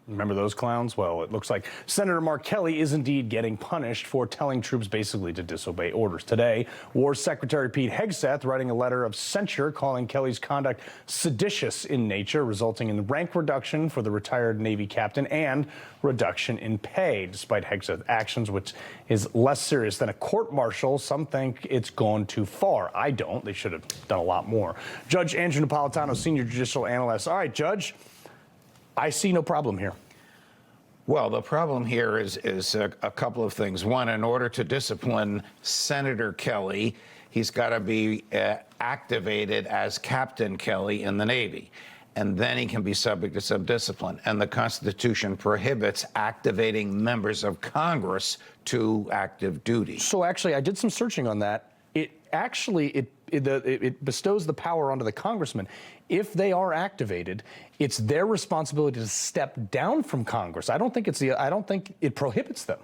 Remember those clowns? Well, it looks like Senator Mark Kelly is indeed getting punished for telling troops basically to disobey orders. Today, War Secretary Pete Hegseth writing a letter of censure calling Kelly's conduct seditious in nature, resulting in rank reduction for the retired Navy captain and reduction in pay. Despite Hegseth's actions, which is less serious than a court-martial, some think it's gone too far. I don't. They should have done a lot more. Judge Andrew Napolitano, senior judicial analyst. All right, Judge. I see no problem here. Well, the problem here is a couple of things. One, in order to discipline Senator Kelly, he's got to be activated as Captain Kelly in the Navy. And then he can be subject to some discipline. And the Constitution prohibits activating members of Congress to active duty. So actually, I did some searching on that. It bestows the power onto the congressman. If they are activated, it's their responsibility to step down from Congress. I don't think it prohibits them.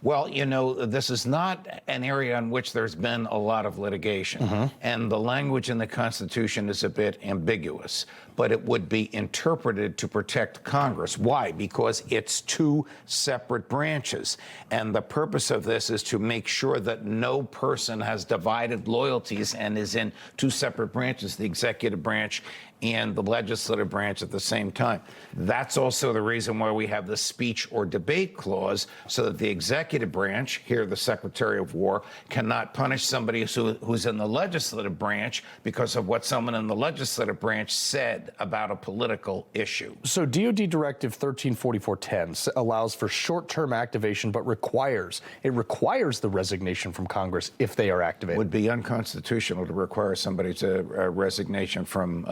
Well, you know, this is not an area in which there's been a lot of litigation. And the language in the Constitution is a bit ambiguous, but it would be interpreted to protect Congress. Why? Because it's two separate branches. And the purpose of this is to make sure that no person has divided loyalties and is in two separate branches, the executive branch and the legislative branch at the same time. That's also the reason why we have the speech or debate clause, so that the executive branch, here the Secretary of War, cannot punish somebody who's in the legislative branch because of what someone in the legislative branch said about a political issue. So DoD Directive 134410 allows for short-term activation, but requires the resignation from Congress if they are activated. It would be unconstitutional to require somebody to resignation from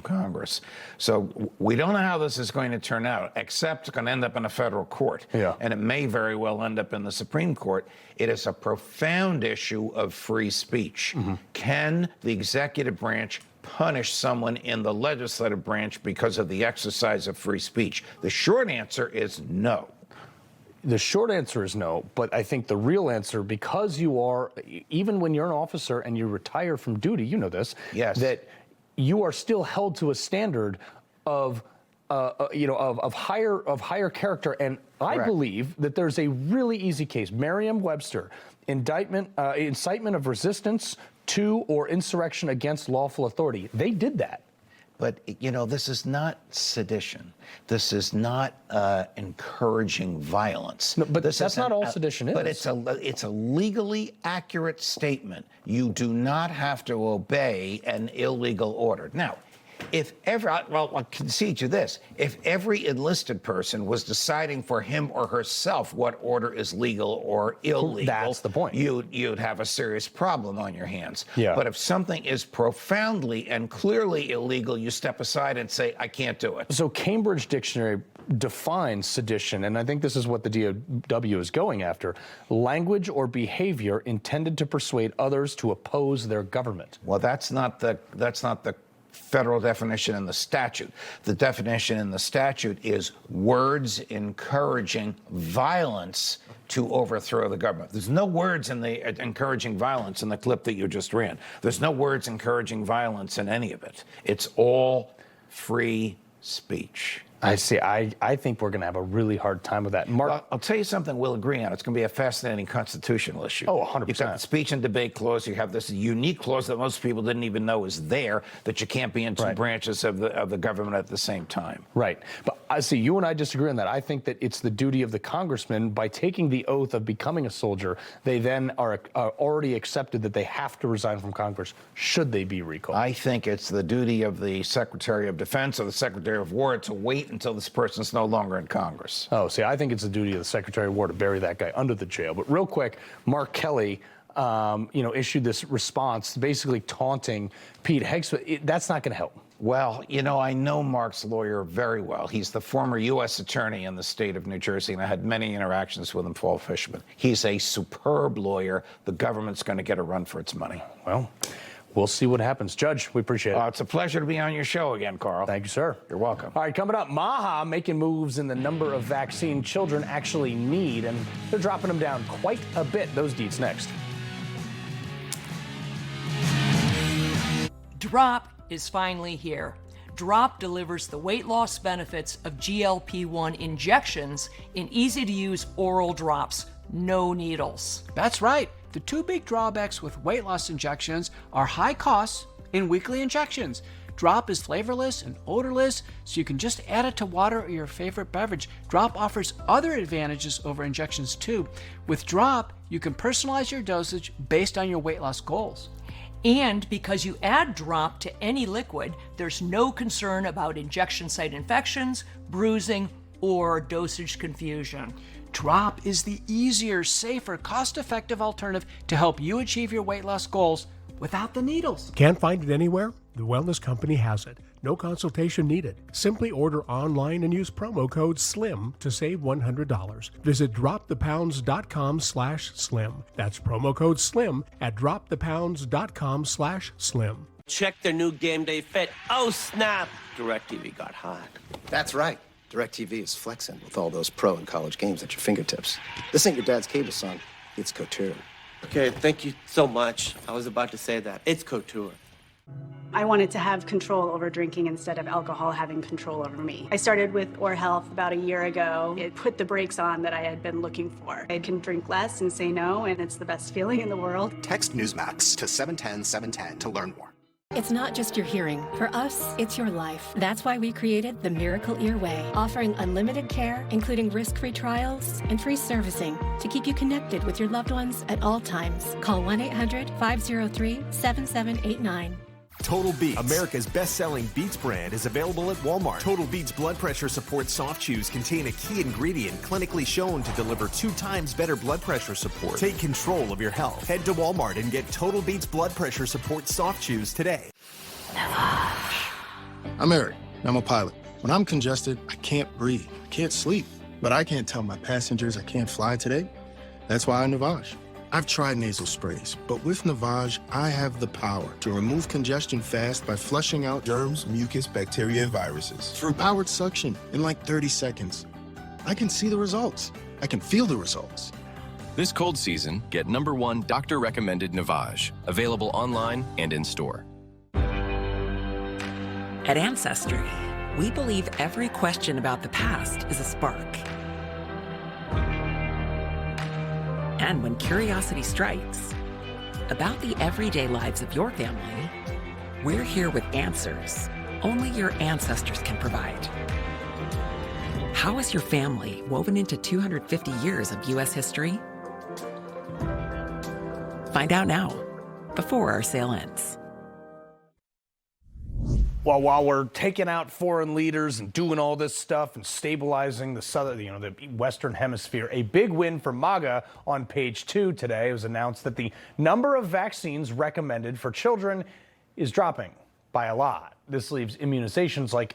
Congress. So we don't know how this is going to turn out, except it's going to end up in a federal court. Yeah. And it may very well end up in the Supreme Court. It is a profound issue of free speech. Can the executive branch punish someone in the legislative branch because of the exercise of free speech? The short answer is no. The short answer is no, but I think the real answer, because you are, even when you're an officer and you retire from duty, you know this, yes, that you are still held to a standard of higher character. And I believe that there's a really easy case. Merriam-Webster, incitement of resistance to or insurrection against lawful authority. They did that. But, you know, this is not sedition. This is not encouraging violence. No, but that's not all sedition is. But it's a legally accurate statement. You do not have to obey an illegal order. Now, I'll concede you this. If every enlisted person was deciding for him or herself what order is legal or illegal, that's the point. You'd have a serious problem on your hands. Yeah. But if something is profoundly and clearly illegal, you step aside and say, I can't do it. So Cambridge Dictionary defines sedition, and I think this is what the DOW is going after: language or behavior intended to persuade others to oppose their government. Well, that's not the federal definition in the statute. The definition in the statute is words encouraging violence to overthrow the government. There's no words in the encouraging violence in the clip that you just ran. There's no words encouraging violence in any of it. It's all free speech. I see. I think we're going to have a really hard time with that. Mark, well, I'll tell you something we'll agree on. It's going to be a fascinating constitutional issue. Oh, 100%. You've got the speech and debate clause. You have this unique clause that most people didn't even know is there, that you can't be in two branches of the government at the same time. Right. But I see, you and I disagree on that. I think that it's the duty of the congressman, by taking the oath of becoming a soldier, they then are already accepted that they have to resign from Congress should they be recalled. I think it's the duty of the Secretary of Defense or the Secretary of War to wait until this person's no longer in Congress. Oh, see, I think it's the duty of the Secretary of War to bury that guy under the jail. But real quick, Mark Kelly, issued this response basically taunting Pete Hegseth. That's not going to help. Well, you know, I know Mark's lawyer very well. He's the former U.S. attorney in the state of New Jersey, and I had many interactions with him, Paul Fishman. He's a superb lawyer. The government's going to get a run for its money. Well, we'll see what happens. Judge, we appreciate it. It's a pleasure to be on your show again, Carl. Thank you, sir. You're welcome. All right, coming up, Maha making moves in the number of vaccine children actually need, and they're dropping them down quite a bit. Those deets next. Drop is finally here. Drop delivers the weight loss benefits of GLP-1 injections in easy-to-use oral drops, no needles. That's right. The two big drawbacks with weight loss injections are high costs and weekly injections. Drop is flavorless and odorless, so you can just add it to water or your favorite beverage. Drop offers other advantages over injections too. With Drop, you can personalize your dosage based on your weight loss goals. And because you add Drop to any liquid, there's no concern about injection site infections, bruising, or dosage confusion. Drop is the easier, safer, cost-effective alternative to help you achieve your weight loss goals without the needles. Can't find it anywhere? The Wellness Company has it. No consultation needed. Simply order online and use promo code SLIM to save $100. Visit dropthepounds.com/slim. That's promo code SLIM at dropthepounds.com/slim. Check their new game day fit. Oh, snap! DirecTV got hot. That's right. DirecTV is flexing with all those pro and college games at your fingertips. This ain't your dad's cable, son. It's couture. Okay, thank you so much. I was about to say that. It's couture. I wanted to have control over drinking instead of alcohol having control over me. I started with Or Health about a year ago. It put the brakes on that I had been looking for. I can drink less and say no, and it's the best feeling in the world. Text Newsmax to 710-710 to learn more. It's not just your hearing. For us, it's your life. That's why we created the Miracle Earway, offering unlimited care, including risk-free trials and free servicing to keep you connected with your loved ones at all times. Call 1-800-503-7789. Total Beats, America's best-selling Beats brand, is available at Walmart. Total Beats blood pressure support soft chews contain a key ingredient clinically shown to deliver 2 times better blood pressure support. Take control of your health. Head to Walmart and get Total Beats blood pressure support soft chews today. I'm Eric. I'm a pilot. When I'm congested, I can't breathe. I can't sleep. But I can't tell my passengers I can't fly today. That's why I Navage. I've tried nasal sprays, but with Navage, I have the power to remove congestion fast by flushing out germs, mucus, bacteria, and viruses through powered suction in like 30 seconds. I can see the results. I can feel the results. This cold season, get #1 doctor-recommended Navage, available online and in store. At Ancestry, we believe every question about the past is a spark. And when curiosity strikes about the everyday lives of your family, we're here with answers only your ancestors can provide. How is your family woven into 250 years of U.S. history? Find out now, before our sale ends. Well, while we're taking out foreign leaders and doing all this stuff and stabilizing the southern, the Western Hemisphere, a big win for MAGA on page 2 today. It was announced that the number of vaccines recommended for children is dropping by a lot. This leaves immunizations like,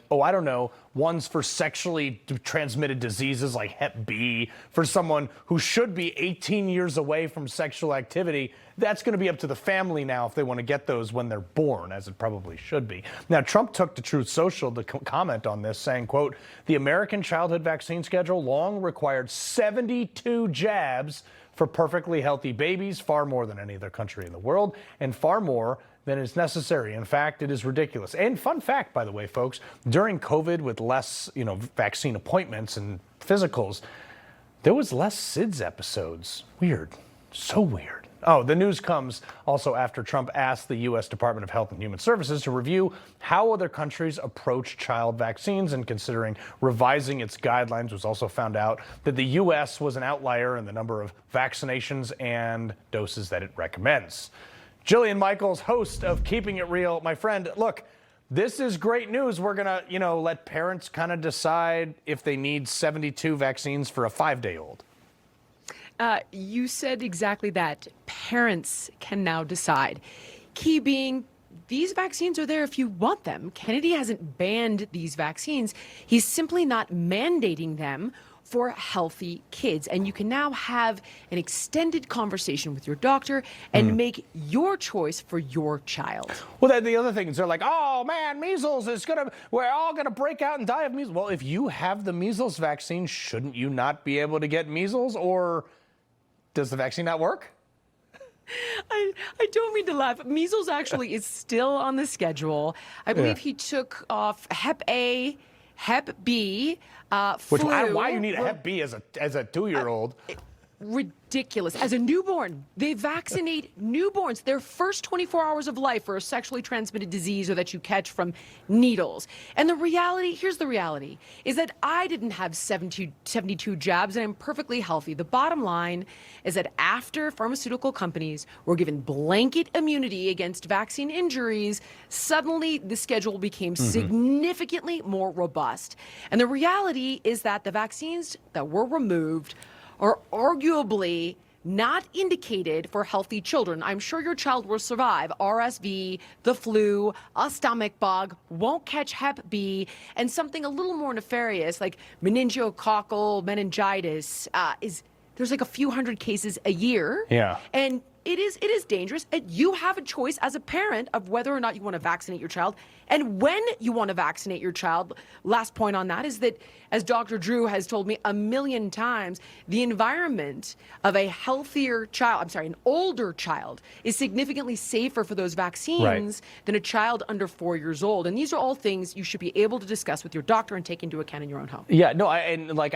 ones for sexually transmitted diseases like Hep B, for someone who should be 18 years away from sexual activity. That's going to be up to the family now if they want to get those when they're born, as it probably should be. Now, Trump took to Truth Social to comment on this, saying, quote, the American childhood vaccine schedule long required 72 jabs for perfectly healthy babies, far more than any other country in the world, and far more than is necessary. In fact, it is ridiculous. And fun fact, by the way, folks, during COVID with less, vaccine appointments and physicals, there was less SIDS episodes. Weird. So weird. Oh, the news comes also after Trump asked the U.S. Department of Health and Human Services to review how other countries approach child vaccines, and considering revising its guidelines. Was also found out that the U.S. was an outlier in the number of vaccinations and doses that it recommends. Jillian Michaels, host of Keeping It Real. My friend, look, this is great news. We're going to, let parents kind of decide if they need 72 vaccines for a 5-day-old. You said exactly that. Parents can now decide. Key being, these vaccines are there if you want them. Kennedy hasn't banned these vaccines. He's simply not mandating them for healthy kids. And you can now have an extended conversation with your doctor and make your choice for your child. Well, then the other thing is they're like, oh man, measles is we're all gonna break out and die of measles. Well, if you have the measles vaccine, shouldn't you not be able to get measles? Or does the vaccine not work? I don't mean to laugh. Measles actually is still on the schedule. I believe he took off Hep A, Hep B, Which flu. why you need a Hep B as a 2-year-old? Ridiculous. As a newborn, they vaccinate newborns. Their first 24 hours of life for a sexually transmitted disease or that you catch from needles. And the reality, here's the reality, is that I didn't have 72 jabs and I'm perfectly healthy. The bottom line is that after pharmaceutical companies were given blanket immunity against vaccine injuries, suddenly the schedule became significantly more robust. And the reality is that the vaccines that were removed are arguably not indicated for healthy children. I'm sure your child will survive RSV, the flu, a stomach bug, won't catch Hep B, and something a little more nefarious like meningococcal meningitis there's like a few hundred cases a year. Yeah. And it is dangerous. And you have a choice as a parent of whether or not you want to vaccinate your child and when you want to vaccinate your child. Last point on that is that, as Dr. Drew has told me a million times, the environment of a healthier child, an older child, is significantly safer for those vaccines than a child under 4 years old. And these are all things you should be able to discuss with your doctor and take into account in your own home. Yeah, no, I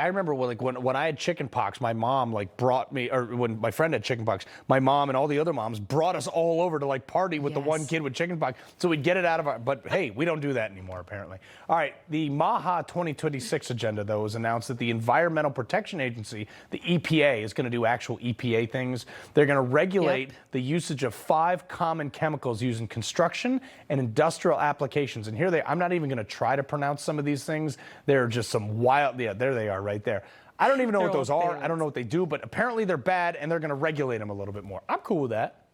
remember when I had chickenpox, my mom brought me, or when my friend had chickenpox, my mom and all the other moms brought us all over to party with the one kid with chickenpox, so we'd get it out of our. But hey, we don't do that anymore apparently. All right, the MAHA 2026 agenda though was announced that the Environmental Protection Agency, the EPA, is going to do actual EPA things. They're going to regulate the usage of 5 common chemicals used in construction and industrial applications. And I'm not even going to try to pronounce some of these things. They're just some wild. Yeah, there they are right there. I don't even know what those are. I don't know what they do, but apparently they're bad and they're going to regulate them a little bit more. I'm cool with that.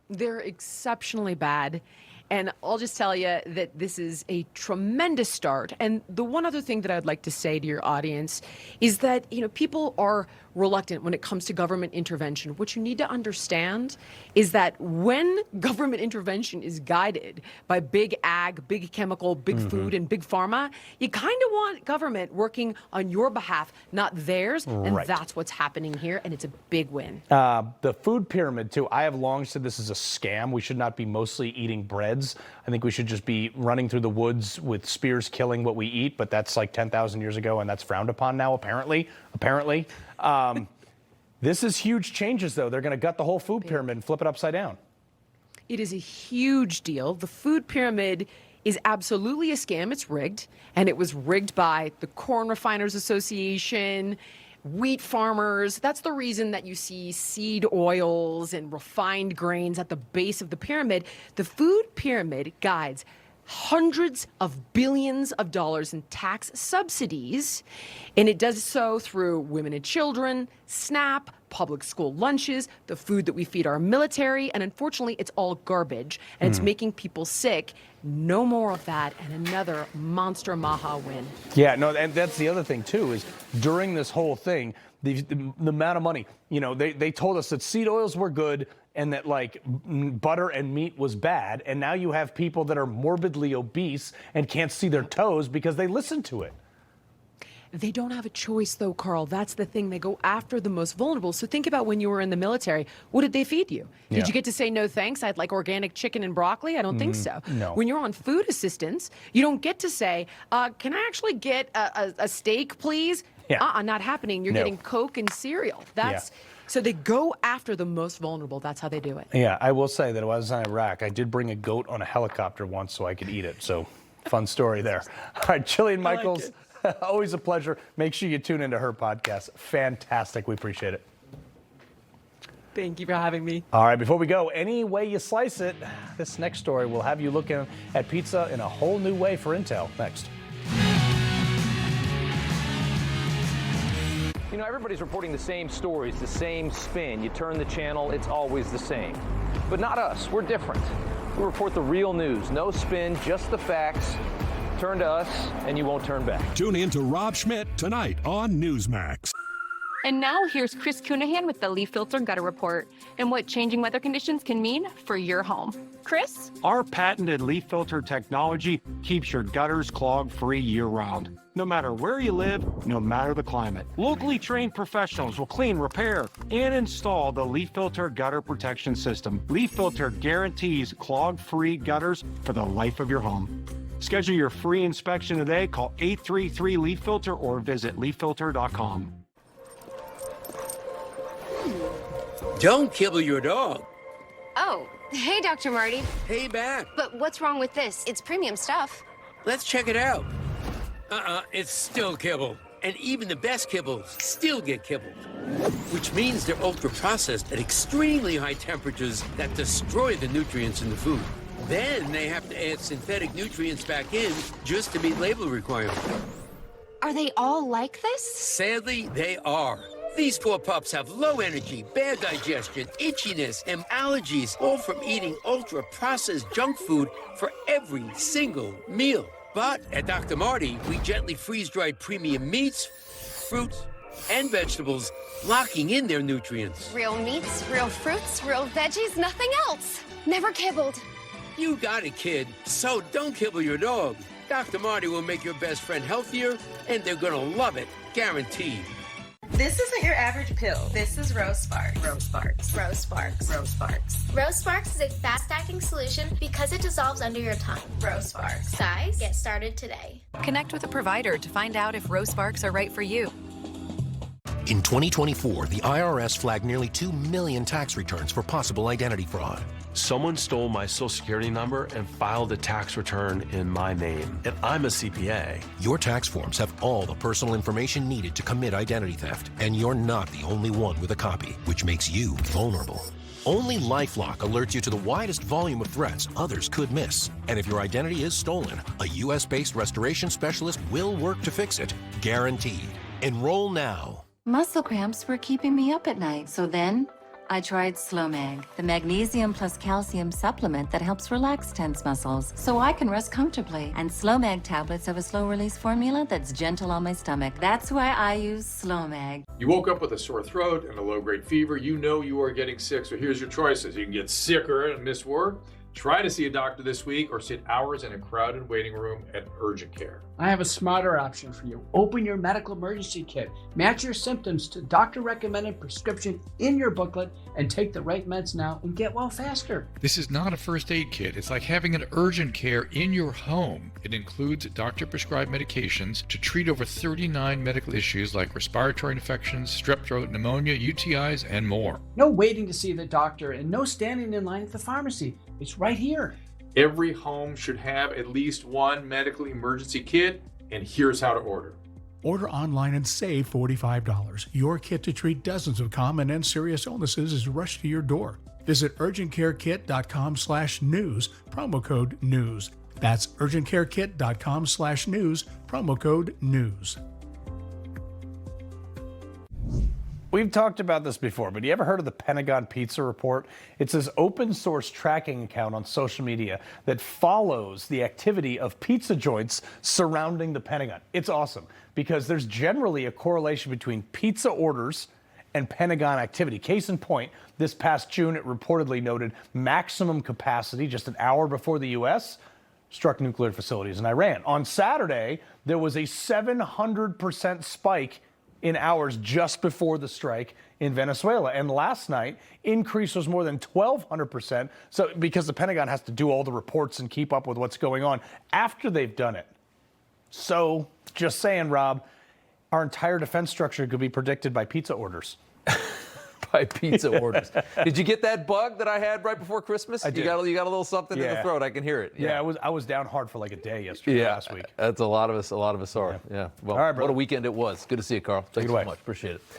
They're exceptionally bad. And I'll just tell you that this is a tremendous start. And the one other thing that I'd like to say to your audience is that, people are reluctant when it comes to government intervention. What you need to understand is that when government intervention is guided by big ag, big chemical, big food, and big pharma, you kind of want government working on your behalf, not theirs. And that's what's happening here. And it's a big win. The food pyramid, too. I have long said this is a scam. We should not be mostly eating breads. I think we should just be running through the woods with spears killing what we eat. But that's like 10,000 years ago, and that's frowned upon now, apparently. This is huge changes, though. They're going to gut the whole food pyramid and flip it upside down. It is a huge deal. The food pyramid is absolutely a scam. It's rigged, and it was rigged by the Corn Refiners Association, wheat farmers. That's the reason that you see seed oils and refined grains at the base of the pyramid. The food pyramid guides hundreds of billions of dollars in tax subsidies, and it does so through women and children, SNAP, public school lunches, the food that we feed our military, and unfortunately it's all garbage, and it's making people sick. No more of that, and another monster MAHA win. Yeah, no, and that's the other thing too, is during this whole thing, the amount of money, they told us that seed oils were good and that butter and meat was bad, and now you have people that are morbidly obese and can't see their toes because they listen to it. They don't have a choice, though, Carl. That's the thing. They go after the most vulnerable. So think about when you were in the military. What did they feed you? Did you get to say, no thanks, I'd like organic chicken and broccoli? I don't think so. No. When you're on food assistance, you don't get to say, can I actually get a steak, please? Yeah. Not happening. You're getting Coke and cereal. So they go after the most vulnerable. That's how they do it. Yeah, I will say that when I was in Iraq, I did bring a goat on a helicopter once so I could eat it. So fun story there. All right, Jillian Michaels, always a pleasure. Make sure you tune into her podcast. Fantastic. We appreciate it. Thank you for having me. All right, before we go, any way you slice it, this next story will have you looking at pizza in a whole new way for Intel. Next. Everybody's reporting the same stories, the same spin. You turn the channel, it's always the same. But not us. We're different. We report the real news. No spin, just the facts. Turn to us, and you won't turn back. Tune in to Rob Schmidt tonight on Newsmax. And now here's Chris Cunahan with the Leaf Filter Gutter Report and what changing weather conditions can mean for your home. Chris? Our patented leaf filter technology keeps your gutters clog-free year-round. No matter where you live, no matter the climate. Locally trained professionals will clean, repair, and install the Leaf Filter Gutter Protection System. Leaf Filter guarantees clog-free gutters for the life of your home. Schedule your free inspection today. Call 833-LEAF-FILTER or visit leaffilter.com. Don't kibble your dog. Oh, hey, Dr. Marty. Hey, back. But what's wrong with this? It's premium stuff. Let's check it out. It's still kibble. And even the best kibbles still get kibbled. Which means they're ultra-processed at extremely high temperatures that destroy the nutrients in the food. Then they have to add synthetic nutrients back in just to meet label requirements. Are they all like this? Sadly, they are. These poor pups have low energy, bad digestion, itchiness, and allergies, all from eating ultra-processed junk food for every single meal. But at Dr. Marty, we gently freeze-dried premium meats, fruits, and vegetables, locking in their nutrients. Real meats, real fruits, real veggies, nothing else. Never kibbled. You got it, kid. So don't kibble your dog. Dr. Marty will make your best friend healthier, and they're gonna love it, guaranteed. This isn't your average pill. This is Rose Sparks. Rose Sparks. Rose Sparks. Rose Sparks. Rose Sparks is a fast-acting solution because it dissolves under your tongue. Rose Sparks. Guys, get started today. Connect with a provider to find out if Rose Sparks are right for you. In 2024, the IRS flagged nearly 2 million tax returns for possible identity fraud. Someone stole my Social Security number and filed a tax return in my name, and I'm a CPA. Your tax forms have all the personal information needed to commit identity theft, and you're not the only one with a copy, which makes you vulnerable. Only LifeLock alerts you to the widest volume of threats others could miss. And if your identity is stolen, a U.S.-based restoration specialist will work to fix it, guaranteed. Enroll now. Muscle cramps were keeping me up at night, so then I tried Slowmag, the magnesium plus calcium supplement that helps relax tense muscles so I can rest comfortably. And Slowmag tablets have a slow-release formula that's gentle on my stomach. That's why I use Slowmag. You woke up with a sore throat and a low-grade fever. You know you are getting sick, so here's your choices. You can get sicker and miss work. Try to see a doctor this week or sit hours in a crowded waiting room at urgent care. I have a smarter option for you. Open your medical emergency kit. Match your symptoms to doctor-recommended prescription in your booklet and take the right meds now and get well faster. This is not a first aid kit. It's like having an urgent care in your home. It includes doctor-prescribed medications to treat over 39 medical issues like respiratory infections, strep throat, pneumonia, UTIs, and more. No waiting to see the doctor and no standing in line at the pharmacy. It's right here. Every home should have at least one medical emergency kit, and here's how to order. Order online and save $45. Your kit to treat dozens of common and serious illnesses is rushed to your door. Visit urgentcarekit.com/news, promo code NEWS. That's urgentcarekit.com/news, promo code NEWS. We've talked about this before, but you ever heard of the Pentagon Pizza Report? It's this open source tracking account on social media that follows the activity of pizza joints surrounding the Pentagon. It's awesome because there's generally a correlation between pizza orders and Pentagon activity. Case in point, this past June, it reportedly noted maximum capacity just an hour before the U.S. struck nuclear facilities in Iran. On Saturday, there was a 700% spike in hours just before the strike in Venezuela. And last night, increase was more than 1,200%. So because the Pentagon has to do all the reports and keep up with what's going on after they've done it. So just saying, Rob, our entire defense structure could be predicted by pizza orders. By pizza orders. Did you get that bug that I had right before Christmas? I did. You got a little something in the throat. I can hear it. Yeah, I was down hard for like a day last week. That's a lot of us are. Yeah. Well, all right, what a weekend it was. Good to see you, Carl. Thanks so much. Appreciate it.